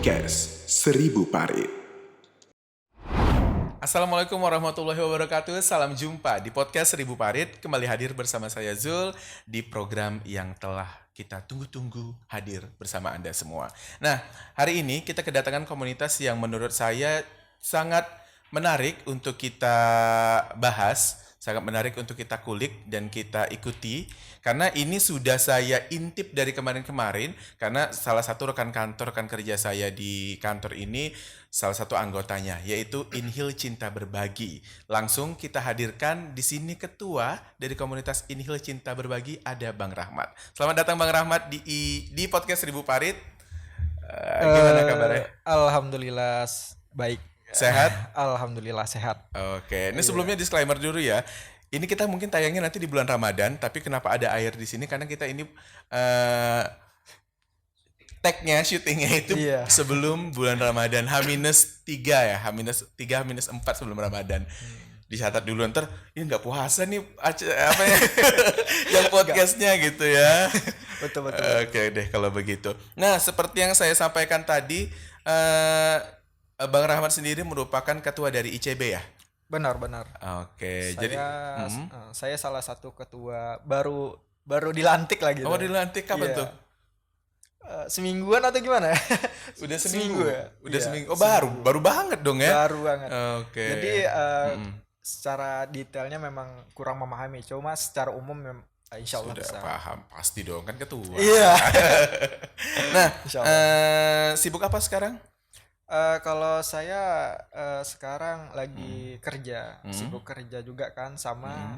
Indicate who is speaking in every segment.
Speaker 1: Podcast Seribu Parit.
Speaker 2: Assalamualaikum warahmatullahi wabarakatuh. Salam jumpa di podcast Seribu Parit. Kembali hadir bersama saya Zul di program yang telah kita tunggu-tunggu hadir bersama Anda semua. Nah, hari ini kita kedatangan komunitas yang menurut saya sangat menarik untuk kita bahas, sangat menarik untuk kita kulik dan kita ikuti. Karena ini sudah saya intip dari kemarin-kemarin, karena salah satu rekan kerja saya di kantor ini, salah satu anggotanya, yaitu Inhil Cinta Berbagi. Langsung kita hadirkan di sini ketua dari komunitas Inhil Cinta Berbagi, ada Bang Rahmat. Selamat datang Bang Rahmat di podcast Seribu Parit. Gimana kabarnya?
Speaker 3: Alhamdulillah baik.
Speaker 2: Sehat?
Speaker 3: Alhamdulillah sehat.
Speaker 2: Oke, ini sebelumnya disclaimer dulu ya. Ini kita mungkin tayangnya nanti di bulan Ramadan, tapi kenapa ada air di sini? Karena kita ini tag-nya, syutingnya itu sebelum bulan Ramadan, H-3 ya, H-3, H-4 sebelum Ramadan. Dicatat dulu, ntar ini nggak puasa nih apa ya, yang podcastnya gitu ya.
Speaker 3: Betul.
Speaker 2: Oke deh kalau begitu. Nah, seperti yang saya sampaikan tadi, Bang Rahmat sendiri merupakan ketua dari ICB ya?
Speaker 3: Benar.
Speaker 2: Oke,
Speaker 3: Saya salah satu ketua baru dilantik lagi.
Speaker 2: Oh, dilantik kapan tuh?
Speaker 3: Semingguan atau gimana?
Speaker 2: Udah seminggu
Speaker 3: ya?
Speaker 2: Udah seminggu. Oh, baru banget dong ya?
Speaker 3: Baru banget.
Speaker 2: Oke.
Speaker 3: Jadi secara detailnya memang kurang memahami. Cuma secara umum insya Allah
Speaker 2: sudah
Speaker 3: bisa.
Speaker 2: paham, pasti dong, kan ketua.
Speaker 3: Iya.
Speaker 2: Nah, sibuk apa sekarang?
Speaker 3: Kalau saya sekarang lagi kerja, sibuk kerja juga kan sama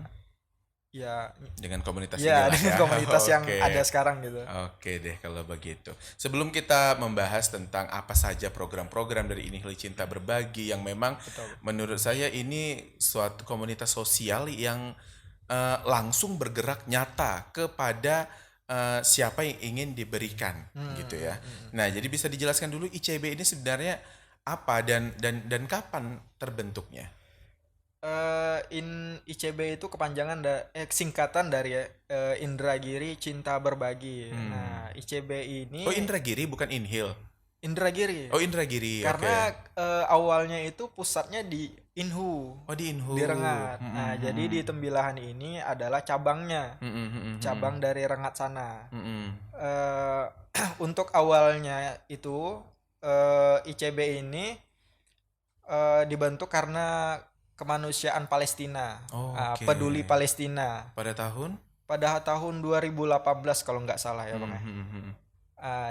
Speaker 3: ya
Speaker 2: dengan komunitas
Speaker 3: ya, dengan komunitas yang
Speaker 2: Oke.
Speaker 3: ada sekarang gitu.
Speaker 2: Oke deh kalau begitu. Sebelum kita membahas tentang apa saja program-program dari Inhil Cinta Berbagi yang memang menurut saya ini suatu komunitas sosial yang langsung bergerak nyata kepada siapa yang ingin diberikan gitu ya. Nah, jadi bisa dijelaskan dulu ICB ini sebenarnya apa dan kapan terbentuknya?
Speaker 3: ICB itu kepanjangan singkatan dari Indragiri Cinta Berbagi. Nah, ICB ini
Speaker 2: Oh, Indragiri bukan Inhil.
Speaker 3: Indragiri.
Speaker 2: Oh, Indragiri.
Speaker 3: Karena awalnya itu pusatnya di Inhu.
Speaker 2: Oh, di Inhu.
Speaker 3: Di Rengat. Nah, jadi di Tembilahan ini adalah cabangnya. Cabang dari Rengat sana. Untuk awalnya itu ICB ini dibentuk karena kemanusiaan Palestina. Peduli Palestina.
Speaker 2: Pada tahun
Speaker 3: 2018 kalau nggak salah ya, Bang.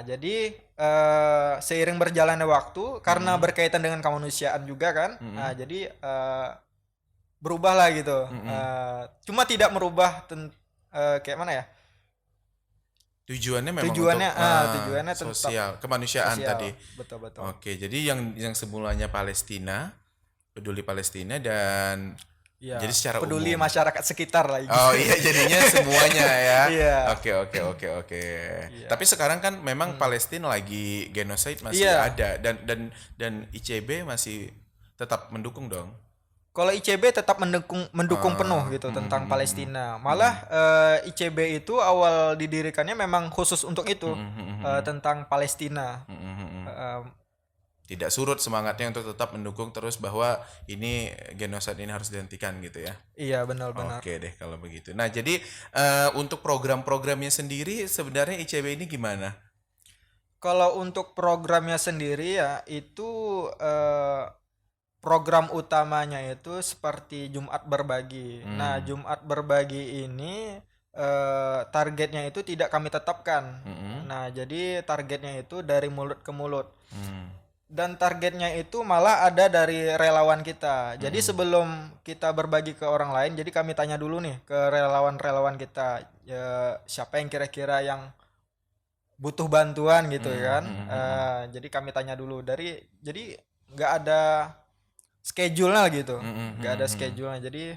Speaker 3: Jadi seiring berjalannya waktu karena berkaitan dengan kemanusiaan juga kan, jadi berubahlah gitu. Cuma tidak merubah kayak mana ya?
Speaker 2: Tujuannya memang
Speaker 3: tujuannya
Speaker 2: sosial, kemanusiaan
Speaker 3: sosial.
Speaker 2: tadi.
Speaker 3: Betul.
Speaker 2: Oke, jadi yang semulanya Palestina, peduli Palestina dan jadi secara
Speaker 3: peduli
Speaker 2: umum.
Speaker 3: masyarakat sekitar lah.
Speaker 2: Oh iya, jadinya semuanya ya.
Speaker 3: Iya.
Speaker 2: Oke. Tapi sekarang kan memang Palestina lagi genocide masih ada dan ICB masih tetap mendukung dong.
Speaker 3: Kalau ICB tetap mendukung penuh gitu tentang Palestina. Malah ICB itu awal didirikannya memang khusus untuk itu, tentang Palestina.
Speaker 2: Tidak surut semangatnya untuk tetap mendukung terus bahwa ini genocide ini harus dihentikan gitu ya.
Speaker 3: Iya, benar.
Speaker 2: Oke deh kalau begitu. Nah, jadi untuk program-programnya sendiri sebenarnya ICB ini gimana?
Speaker 3: Kalau untuk programnya sendiri ya itu program utamanya itu seperti Jumat Berbagi. Nah, Jumat Berbagi ini targetnya itu tidak kami tetapkan. Nah, jadi targetnya itu dari mulut ke mulut. Dan targetnya itu malah ada dari relawan kita. Jadi sebelum kita berbagi ke orang lain, jadi kami tanya dulu nih ke relawan-relawan kita, siapa yang kira-kira yang butuh bantuan gitu kan. Jadi kami tanya dulu jadi nggak ada schedule-nya gitu. Nggak ada schedule-nya. Jadi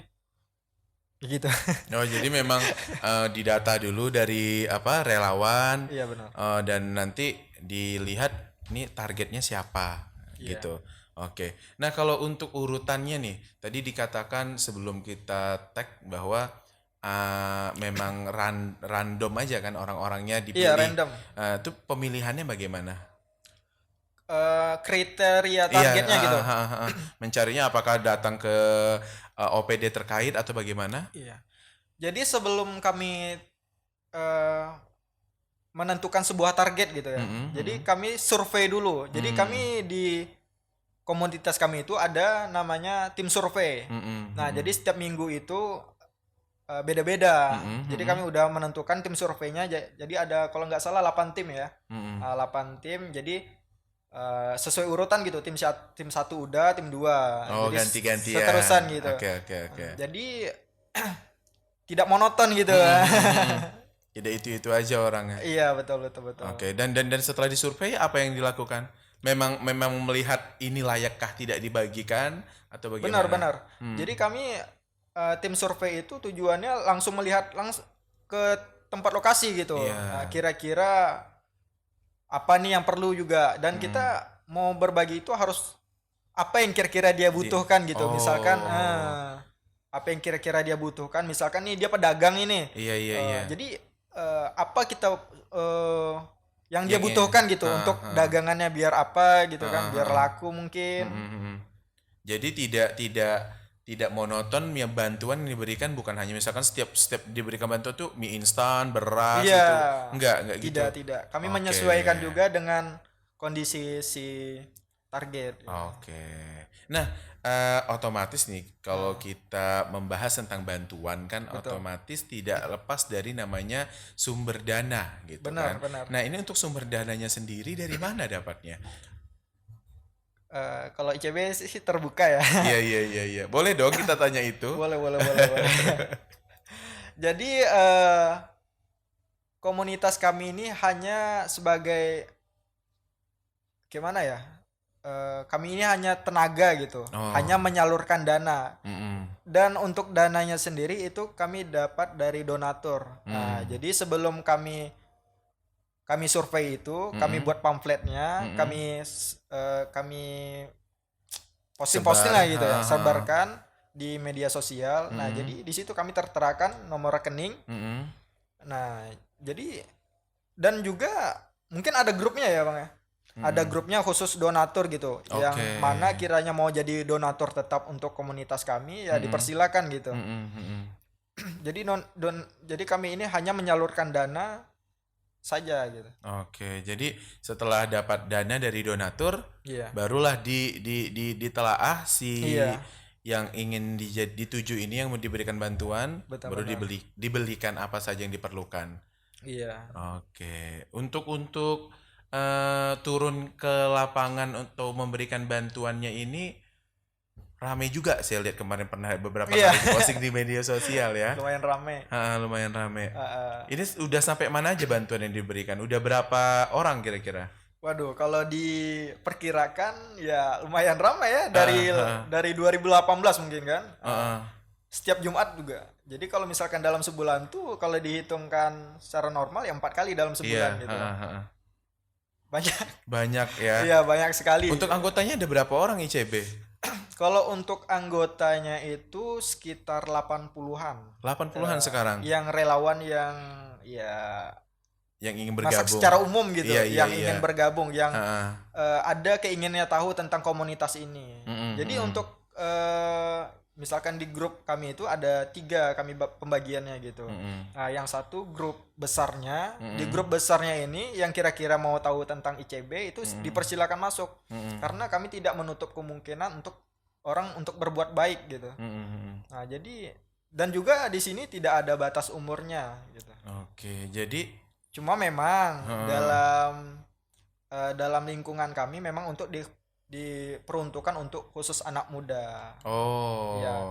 Speaker 3: gitu.
Speaker 2: Oh, jadi memang didata dulu dari relawan.
Speaker 3: Iya, benar.
Speaker 2: Dan nanti dilihat ini targetnya siapa gitu. Oke. Nah, kalau untuk urutannya nih, tadi dikatakan sebelum kita tag bahwa memang random aja kan orang-orangnya dipilih.
Speaker 3: Iya, random.
Speaker 2: Itu pemilihannya bagaimana?
Speaker 3: kriteria targetnya gitu.
Speaker 2: Mencarinya apakah datang ke OPD terkait atau bagaimana?
Speaker 3: Iya. Jadi sebelum kami menentukan sebuah target gitu ya. Jadi kami survei dulu. Jadi kami di komunitas kami itu ada namanya tim survei. Nah, jadi setiap minggu itu beda-beda. Jadi kami udah menentukan tim surveinya. Jadi ada kalau nggak salah 8 tim ya. 8 tim. Jadi sesuai urutan gitu. Tim 1 udah, tim 2.
Speaker 2: Oh,
Speaker 3: jadi
Speaker 2: ganti-gantian.
Speaker 3: seterusan gitu.
Speaker 2: Oke.
Speaker 3: Jadi tidak monoton gitu.
Speaker 2: Tidak itu aja orangnya.
Speaker 3: Iya, betul.
Speaker 2: Oke, dan setelah disurvei apa yang dilakukan? Memang melihat ini layakkah tidak dibagikan atau bagaimana?
Speaker 3: Benar. Jadi kami tim survei itu tujuannya langsung melihat langsung ke tempat lokasi gitu.
Speaker 2: Iya.
Speaker 3: Nah, kira-kira apa nih yang perlu juga, dan kita mau berbagi itu harus apa yang kira-kira dia butuhkan gitu. Misalkan apa yang kira-kira dia butuhkan, misalkan nih dia pedagang ini.
Speaker 2: Iya.
Speaker 3: Jadi apa kita yang dia butuhkan gitu untuk dagangannya biar apa gitu kan, biar laku mungkin.
Speaker 2: Jadi tidak monoton ya, bantuan yang diberikan bukan hanya misalkan setiap diberikan bantuan tuh mie instan, beras
Speaker 3: Iya.
Speaker 2: itu. Enggak gitu.
Speaker 3: Tidak. Kami
Speaker 2: Oke.
Speaker 3: menyesuaikan juga dengan kondisi si target.
Speaker 2: Oke. Nah, otomatis nih kalau kita membahas tentang bantuan kan otomatis tidak lepas dari namanya sumber dana gitu
Speaker 3: Benar.
Speaker 2: Nah, ini untuk sumber dananya sendiri dari mana dapatnya?
Speaker 3: Kalau ICB sih terbuka ya.
Speaker 2: Iya. Boleh dong kita tanya itu.
Speaker 3: Boleh. Jadi komunitas kami ini hanya sebagai gimana ya? Kami ini hanya tenaga gitu, hanya menyalurkan dana. Dan untuk dananya sendiri itu kami dapat dari donatur. Nah, jadi sebelum kami survei itu, kami buat pamfletnya, kami posting lah gitu ya, sebarkan di media sosial. Nah, jadi di situ kami terterakan nomor rekening. Nah, jadi dan juga mungkin ada grupnya ya, Bang ya. Ada grupnya khusus donatur gitu, yang mana kiranya mau jadi donatur tetap untuk komunitas kami ya dipersilakan gitu. Jadi jadi kami ini hanya menyalurkan dana saja gitu.
Speaker 2: Oke, jadi setelah dapat dana dari donatur, barulah ditelaah si yang ingin dituju ini yang mau diberikan bantuan, baru dibelikan apa saja yang diperlukan.
Speaker 3: Iya.
Speaker 2: Oke, untuk turun ke lapangan untuk memberikan bantuannya ini ramai juga, saya lihat kemarin pernah beberapa kali posting di media sosial ya.
Speaker 3: Lumayan rame.
Speaker 2: Lumayan rame. Ini udah sampai mana aja bantuan yang diberikan? Udah berapa orang kira-kira?
Speaker 3: Waduh, kalau diperkirakan ya lumayan ramai ya dari 2018 mungkin kan. Setiap Jumat juga. Jadi kalau misalkan dalam sebulan tuh kalau dihitungkan secara normal ya 4 kali dalam sebulan gitu.
Speaker 2: Banyak ya.
Speaker 3: Iya, banyak sekali.
Speaker 2: Untuk anggotanya ada berapa orang ICB?
Speaker 3: Kalau untuk anggotanya itu sekitar 80-an.
Speaker 2: 80-an sekarang.
Speaker 3: Yang relawan yang
Speaker 2: ingin bergabung.
Speaker 3: Masak secara umum gitu, ingin bergabung, yang ada keinginannya tahu tentang komunitas ini. Jadi untuk misalkan di grup kami itu ada 3 kami pembagiannya gitu. Nah, yang satu grup besarnya, di grup besarnya ini yang kira-kira mau tahu tentang ICB itu dipersilakan masuk. Karena kami tidak menutup kemungkinan untuk orang untuk berbuat baik gitu. Nah, jadi dan juga di sini tidak ada batas umurnya gitu.
Speaker 2: Oke, jadi
Speaker 3: cuma memang dalam lingkungan kami memang untuk diperuntukkan untuk khusus anak muda. Ya,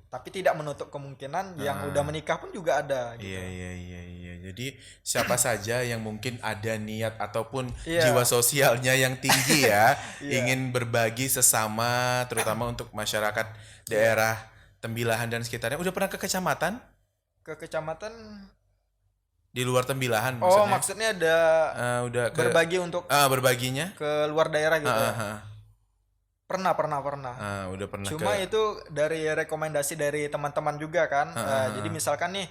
Speaker 3: tapi tidak menutup kemungkinan yang udah menikah pun juga ada gitu.
Speaker 2: Iya. Jadi siapa saja yang mungkin ada niat ataupun jiwa sosialnya yang tinggi ya, ingin berbagi sesama, terutama untuk masyarakat daerah Tembilahan dan sekitarnya. Udah pernah ke kecamatan?
Speaker 3: Ke kecamatan
Speaker 2: di luar Tembilahan maksudnya?
Speaker 3: Oh, maksudnya ada
Speaker 2: udah
Speaker 3: berbagi untuk
Speaker 2: berbaginya
Speaker 3: ke luar daerah gitu. Pernah.
Speaker 2: Udah pernah.
Speaker 3: Cuma itu dari rekomendasi dari teman-teman juga kan. Jadi misalkan nih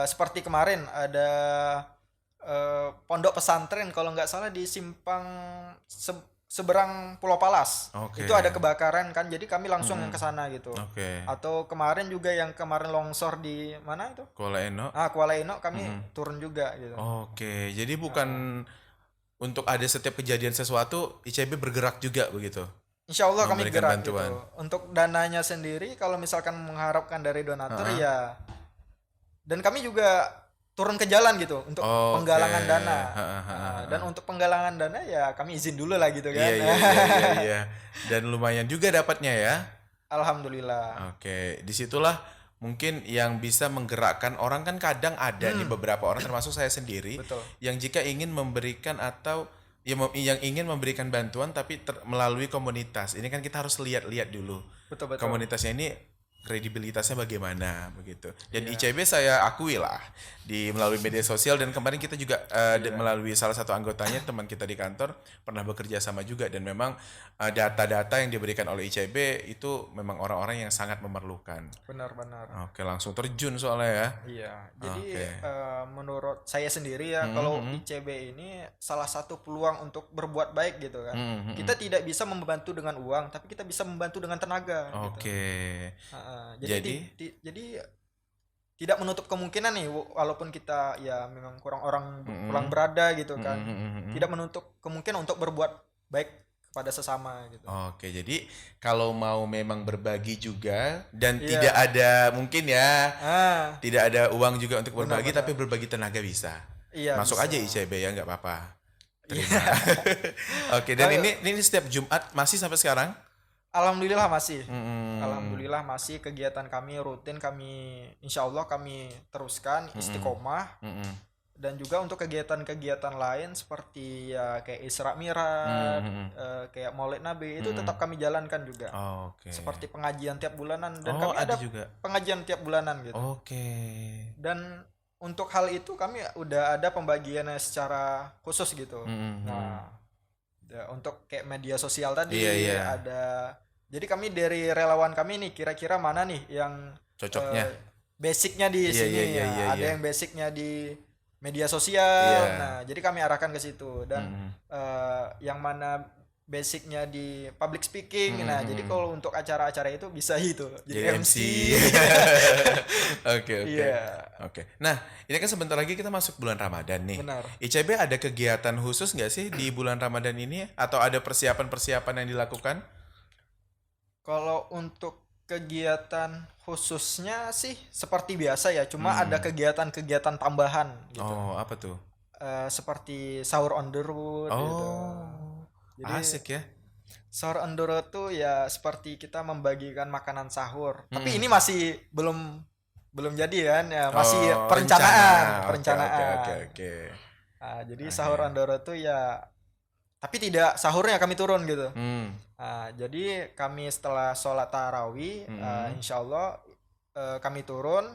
Speaker 3: seperti kemarin ada pondok pesantren kalau nggak salah di simpang seberang Pulau Palas.
Speaker 2: Oke.
Speaker 3: Itu ada kebakaran kan, jadi kami langsung yang ke sana gitu.
Speaker 2: Oke.
Speaker 3: Atau kemarin juga yang kemarin longsor di mana itu?
Speaker 2: Kuala Eno.
Speaker 3: Kuala Eno kami turun juga gitu.
Speaker 2: Oke, jadi bukan untuk ada setiap kejadian sesuatu ICB bergerak juga begitu.
Speaker 3: Insya Allah kami
Speaker 2: Memberikan
Speaker 3: gerak
Speaker 2: bantuan.
Speaker 3: gitu. Untuk dananya sendiri kalau misalkan mengharapkan dari donatur ya, dan kami juga turun ke jalan gitu untuk penggalangan dana. Dan untuk penggalangan dana ya kami izin dulu lah gitu kan.
Speaker 2: Iya. Dan lumayan juga dapatnya ya.
Speaker 3: Alhamdulillah.
Speaker 2: Oke, disitulah mungkin yang bisa menggerakkan orang kan kadang ada nih beberapa orang termasuk saya sendiri
Speaker 3: Betul.
Speaker 2: yang jika ingin memberikan atau yang ingin memberikan bantuan tapi melalui komunitas. Ini kan kita harus lihat-lihat dulu.
Speaker 3: Betul.
Speaker 2: Komunitasnya ini kredibilitasnya bagaimana begitu. Dan ICB saya akui lah melalui media sosial dan kemarin kita juga melalui salah satu anggotanya teman kita di kantor pernah bekerja sama juga dan memang data-data yang diberikan oleh ICB itu memang orang-orang yang sangat memerlukan.
Speaker 3: Benar-benar.
Speaker 2: Oke, langsung terjun soalnya ya.
Speaker 3: Iya. Jadi menurut saya sendiri ya kalau ICB ini salah satu peluang untuk berbuat baik gitu kan. Kita tidak bisa membantu dengan uang, tapi kita bisa membantu dengan tenaga.
Speaker 2: Oke.
Speaker 3: Jadi tidak menutup kemungkinan nih walaupun kita ya memang kurang berada gitu kan. Tidak menutup kemungkinan untuk berbuat baik kepada sesama gitu.
Speaker 2: Oke, jadi kalau mau memang berbagi juga dan tidak ada mungkin ya tidak ada uang juga untuk berbagi tapi berbagi tenaga bisa.
Speaker 3: Iya,
Speaker 2: masuk
Speaker 3: bisa.
Speaker 2: aja ICB ya nggak apa-apa. Terima. Oke, dan ini setiap Jumat masih sampai sekarang?
Speaker 3: Alhamdulillah masih. Alhamdulillah masih kegiatan kami rutin, kami insya Allah kami teruskan istiqomah. Dan juga untuk kegiatan-kegiatan lain seperti ya kayak Isra Mi'raj, kayak Maulid Nabi itu tetap kami jalankan juga.
Speaker 2: Oke.
Speaker 3: Seperti pengajian tiap bulanan dan
Speaker 2: Oh,
Speaker 3: kami ada
Speaker 2: juga
Speaker 3: pengajian tiap bulanan gitu.
Speaker 2: Oke.
Speaker 3: Dan untuk hal itu kami udah ada pembagiannya secara khusus gitu. Nah, untuk kayak media sosial tadi ada. Jadi kami dari relawan kami nih kira-kira mana nih yang
Speaker 2: cocoknya
Speaker 3: basicnya di sini. Ada yang basicnya di media sosial. Nah, jadi kami arahkan ke situ dan yang mana basicnya di public speaking. Nah, jadi kalau untuk acara-acara itu bisa itu jadi MC.
Speaker 2: Oke. Nah, ini kan sebentar lagi kita masuk bulan Ramadan nih.
Speaker 3: Benar.
Speaker 2: ICB ada kegiatan khusus nggak sih di bulan Ramadan ini atau ada persiapan-persiapan yang dilakukan?
Speaker 3: Kalau untuk kegiatan khususnya sih seperti biasa ya, cuma ada kegiatan-kegiatan tambahan gitu.
Speaker 2: Oh, apa tuh?
Speaker 3: Seperti sahur on the road gitu. Jadi
Speaker 2: asik ya.
Speaker 3: Sahur on the road tuh ya seperti kita membagikan makanan sahur. Tapi ini masih belum jadi kan ya, masih perencanaan.
Speaker 2: Oke.
Speaker 3: Nah, jadi sahur on the road tuh ya tapi tidak sahurnya kami turun gitu. Jadi kami setelah sholat tarawih, insya Allah kami turun.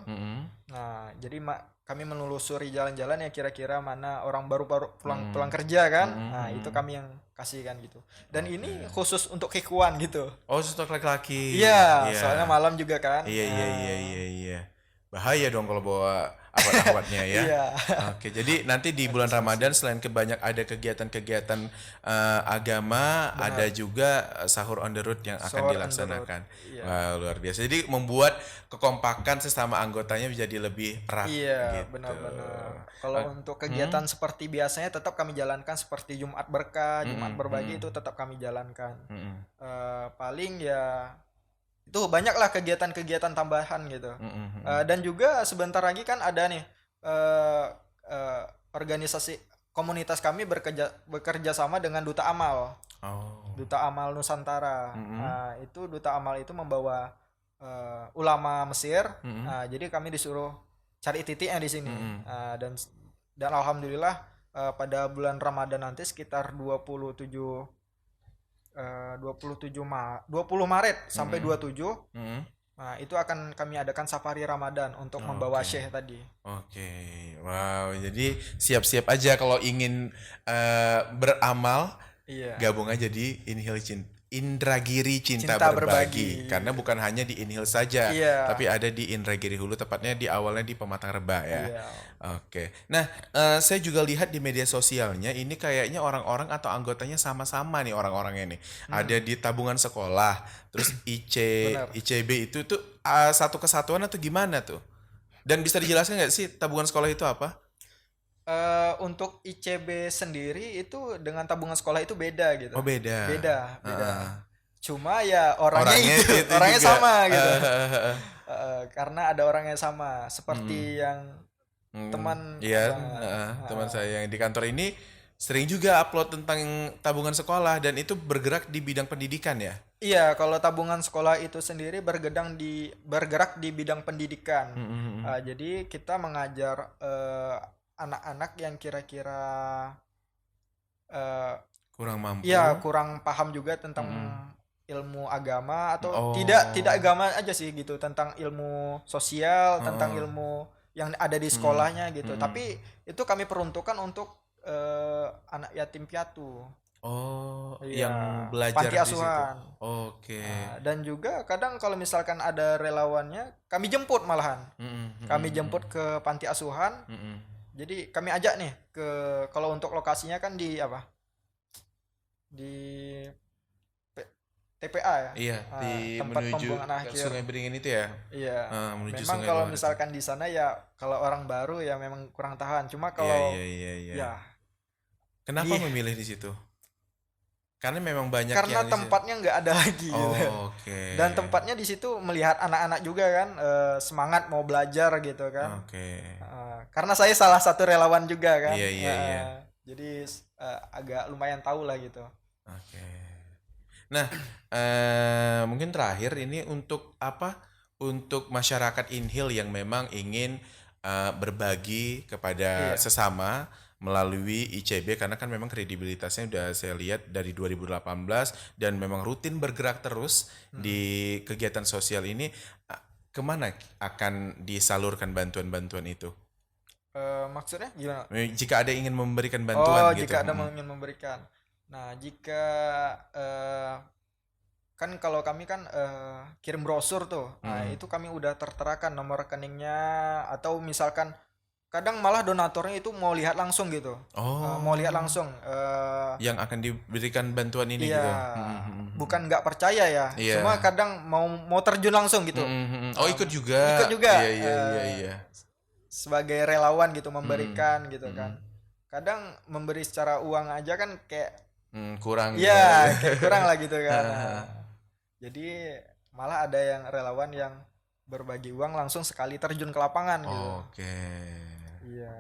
Speaker 3: Nah, jadi kami menelusuri jalan-jalan yang kira-kira mana orang baru pulang kerja kan. Nah, itu kami yang kasihkan gitu. Dan ini khusus untuk kekuan gitu.
Speaker 2: Oh, khusus untuk laki-laki.
Speaker 3: Iya, soalnya malam juga kan.
Speaker 2: Iya. Bahaya dong kalau bawa ahwat-ahwatnya ya. Oke, jadi nanti di bulan Ramadan selain ada kegiatan-kegiatan agama, ada juga sahur on the road yang akan dilaksanakan. Wah, luar biasa. Jadi membuat kekompakan sesama anggotanya menjadi lebih erat.
Speaker 3: Iya,
Speaker 2: gitu.
Speaker 3: benar-benar. Kalau untuk kegiatan seperti biasanya tetap kami jalankan seperti Jumat Berkah, Jumat Berbagi itu tetap kami jalankan. Paling ya itu banyaklah kegiatan-kegiatan tambahan gitu. Dan juga sebentar lagi kan ada nih organisasi komunitas kami bekerja sama dengan Duta Amal. Duta Amal Nusantara. Nah, itu Duta Amal itu membawa ulama Mesir. Nah, jadi kami disuruh cari titiknya di sini. Dan alhamdulillah pada bulan Ramadan nanti sekitar 20 Maret sampai 27. Nah, itu akan kami adakan safari Ramadan untuk membawa Syekh tadi.
Speaker 2: Oke. Wow, jadi siap-siap aja kalau ingin beramal. Gabung aja di Inhil Indragiri Cinta,
Speaker 3: Cinta
Speaker 2: Berbagi.
Speaker 3: Berbagi.
Speaker 2: Karena bukan hanya di Inhil saja,
Speaker 3: Iya.
Speaker 2: tapi ada di Indragiri Hulu, tepatnya di awalnya di Pematang Reba ya.
Speaker 3: Iya.
Speaker 2: Oke. Nah, saya juga lihat di media sosialnya ini kayaknya orang-orang atau anggotanya sama-sama nih orang-orangnya nih. Ada di tabungan sekolah, terus
Speaker 3: Benar.
Speaker 2: ICB itu tuh satu kesatuan atau gimana tuh? Dan bisa dijelaskan nggak sih tabungan sekolah itu apa?
Speaker 3: Untuk ICB sendiri itu dengan tabungan sekolah itu beda gitu.
Speaker 2: Oh, beda.
Speaker 3: Beda.
Speaker 2: Heeh.
Speaker 3: Cuma ya orangnya
Speaker 2: Orangnya
Speaker 3: itu,
Speaker 2: itu
Speaker 3: orangnya
Speaker 2: juga.
Speaker 3: sama gitu. Karena ada orang yang sama seperti yang teman
Speaker 2: Iya,
Speaker 3: abang.
Speaker 2: teman saya yang di kantor ini sering juga upload tentang tabungan sekolah dan itu bergerak di bidang pendidikan ya.
Speaker 3: Iya, kalau tabungan sekolah itu sendiri bergerak di bidang pendidikan. Jadi kita mengajar anak-anak yang kira-kira
Speaker 2: Kurang mampu.
Speaker 3: ya kurang paham juga tentang ilmu agama atau
Speaker 2: Oh.
Speaker 3: tidak agama aja sih gitu, tentang ilmu sosial, tentang ilmu yang ada di sekolahnya gitu. Tapi itu kami peruntukkan untuk anak yatim piatu.
Speaker 2: Oh,
Speaker 3: Iya,
Speaker 2: yang belajar
Speaker 3: panti
Speaker 2: di situ.
Speaker 3: asuhan.
Speaker 2: Oke.
Speaker 3: Dan juga kadang kalau misalkan ada relawannya, kami jemput malahan. Kami jemput ke panti asuhan. Jadi kami ajak nih kalau untuk lokasinya kan di apa? Di TPA ya.
Speaker 2: Iya, di
Speaker 3: tempat
Speaker 2: menuju
Speaker 3: pembuangan
Speaker 2: ke
Speaker 3: akhir.
Speaker 2: Sungai Beringin itu ya.
Speaker 3: Iya.
Speaker 2: Menuju
Speaker 3: Memang
Speaker 2: Sungai
Speaker 3: kalau
Speaker 2: Bawah itu.
Speaker 3: misalkan di sana ya kalau orang baru ya memang kurang tahan. Cuma
Speaker 2: Iya,
Speaker 3: kalau
Speaker 2: iya.
Speaker 3: ya
Speaker 2: Kenapa
Speaker 3: Iya.
Speaker 2: memilih di situ? Karena memang banyak
Speaker 3: karena
Speaker 2: yang di situ.
Speaker 3: tempatnya nggak ada lagi gitu.
Speaker 2: Oh, oke.
Speaker 3: Dan tempatnya di situ melihat anak-anak juga kan semangat mau belajar gitu kan.
Speaker 2: Oke.
Speaker 3: Karena saya salah satu relawan juga kan.
Speaker 2: Iya.
Speaker 3: Jadi agak lumayan tahu lah gitu.
Speaker 2: Oke. Nah, mungkin terakhir ini untuk apa? Untuk masyarakat Inhil yang memang ingin berbagi kepada
Speaker 3: Iya.
Speaker 2: sesama melalui ICB karena kan memang kredibilitasnya udah saya lihat dari 2018 dan memang rutin bergerak terus di kegiatan sosial ini. Kemana akan disalurkan bantuan-bantuan itu?
Speaker 3: Maksudnya gimana?
Speaker 2: Jika ada ingin memberikan bantuan gitu.
Speaker 3: Jika ada ingin memberikan. Nah, jika kan kalau kami kan kirim brosur tuh. Nah, itu kami udah terterakan nomor rekeningnya atau misalkan kadang malah donaturnya itu mau lihat langsung gitu.
Speaker 2: Oh.
Speaker 3: Mau lihat langsung.
Speaker 2: Yang akan diberikan bantuan ini
Speaker 3: Iya,
Speaker 2: gitu.
Speaker 3: bukan nggak percaya ya.
Speaker 2: Iya.
Speaker 3: Cuma kadang mau terjun langsung gitu.
Speaker 2: Oh, ikut juga.
Speaker 3: Ikut juga.
Speaker 2: Iya.
Speaker 3: Sebagai relawan gitu memberikan gitu kan. Kadang memberi secara uang aja kan kayak
Speaker 2: Kurang.
Speaker 3: iya, kayak kurang lah gitu kan. Jadi malah ada yang relawan yang berbagi uang langsung sekali terjun ke lapangan gitu.
Speaker 2: Oke.
Speaker 3: Iya.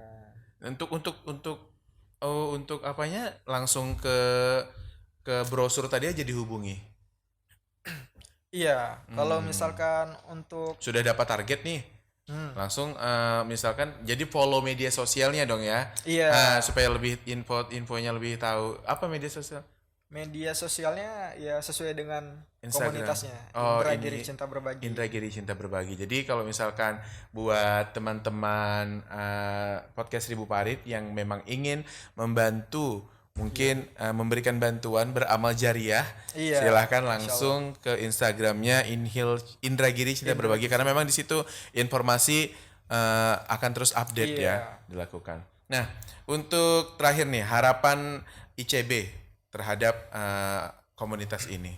Speaker 2: Untuk apanya langsung ke brosur tadi aja dihubungi.
Speaker 3: Iya, kalau misalkan untuk
Speaker 2: Sudah dapat target nih. Langsung misalkan jadi follow media sosialnya dong ya.
Speaker 3: iya,
Speaker 2: Supaya lebih infonya lebih tahu. Apa media sosial?
Speaker 3: media sosialnya ya sesuai dengan
Speaker 2: Instagram.
Speaker 3: komunitasnya.
Speaker 2: Oh,
Speaker 3: Indragiri
Speaker 2: ini
Speaker 3: Cinta Berbagi.
Speaker 2: Indragiri Cinta Berbagi. Jadi kalau misalkan buat teman-teman podcast Seribu Parit yang memang ingin membantu mungkin memberikan bantuan beramal jariah,
Speaker 3: Iya,
Speaker 2: silahkan langsung ke Instagramnya Indragiri Cinta Berbagi karena memang di situ informasi akan terus update
Speaker 3: Iya.
Speaker 2: ya dilakukan. Nah, untuk terakhir nih harapan ICB terhadap komunitas ini.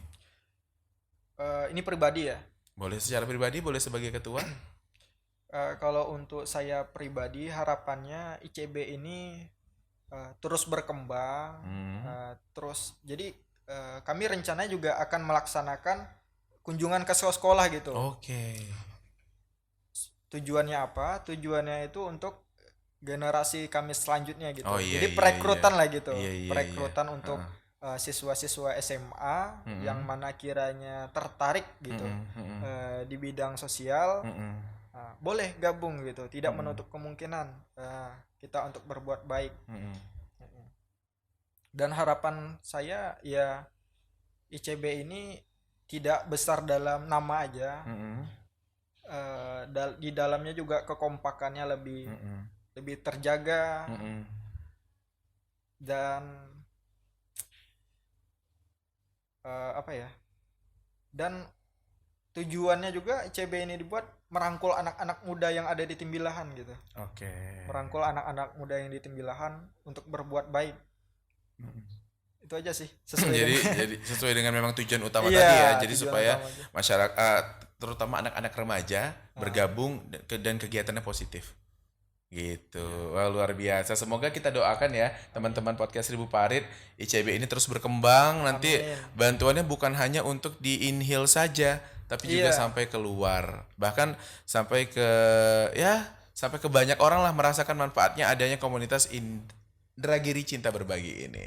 Speaker 3: Ini pribadi ya.
Speaker 2: Boleh secara pribadi, boleh sebagai ketua.
Speaker 3: Kalau untuk saya pribadi harapannya ICB ini terus berkembang, terus jadi kami rencananya juga akan melaksanakan kunjungan ke sekolah gitu.
Speaker 2: Oke.
Speaker 3: Tujuannya apa? Tujuannya itu untuk generasi kami selanjutnya gitu.
Speaker 2: Oh, iya,
Speaker 3: Jadi
Speaker 2: iya,
Speaker 3: perekrutan
Speaker 2: iya.
Speaker 3: lah gitu.
Speaker 2: Iya.
Speaker 3: Perekrutan untuk siswa-siswa SMA yang mana kiranya tertarik gitu di bidang sosial. Boleh gabung gitu, tidak menutup kemungkinan kita untuk berbuat baik. Dan harapan saya ya ICB ini tidak besar dalam nama aja, di dalamnya juga kekompakannya lebih terjaga dan apa ya? Dan tujuannya juga ICB ini dibuat merangkul anak-anak muda yang ada di Timbilahan gitu.
Speaker 2: Oke.
Speaker 3: Merangkul anak-anak muda yang di Timbilahan untuk berbuat baik. Itu aja sih.
Speaker 2: Jadi sesuai dengan memang tujuan utama
Speaker 3: Iya,
Speaker 2: tadi ya. Jadi
Speaker 3: tujuan
Speaker 2: supaya
Speaker 3: utamanya.
Speaker 2: masyarakat terutama anak-anak remaja bergabung dan kegiatannya positif. Gitu. Wah, luar biasa. Semoga kita doakan ya teman-teman podcast Seribu Parit ICB ini terus berkembang. Nanti
Speaker 3: Amin.
Speaker 2: bantuannya bukan hanya untuk di Inhil saja, tapi juga
Speaker 3: Iya.
Speaker 2: sampai keluar. Bahkan sampai ke banyak orang lah merasakan manfaatnya adanya komunitas Indragiri Cinta Berbagi ini.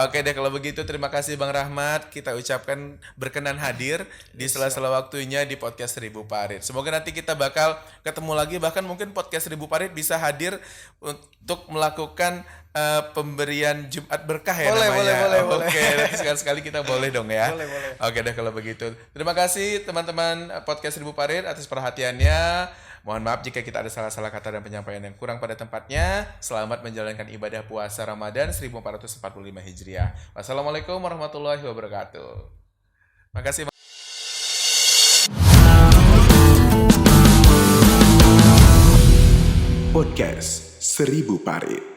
Speaker 2: Oke deh kalau begitu terima kasih Bang Rahmat. Kita ucapkan berkenan hadir di sela-sela waktunya di podcast Seribu Parit. Semoga nanti kita bakal ketemu lagi, bahkan mungkin podcast Seribu Parit bisa hadir untuk melakukan pemberian Jumat Berkah ya
Speaker 3: Boleh,
Speaker 2: namanya.
Speaker 3: boleh.
Speaker 2: Oke, nanti sekali-sekali kita boleh dong ya.
Speaker 3: Boleh.
Speaker 2: Oke deh kalau begitu. Terima kasih teman-teman podcast Seribu Parit atas perhatiannya. Mohon maaf jika kita ada salah-salah kata dan penyampaian yang kurang pada tempatnya. Selamat menjalankan ibadah puasa Ramadan 1445 Hijriah. Wassalamualaikum warahmatullahi wabarakatuh. Makasih.
Speaker 1: Podcast Seribu Parit.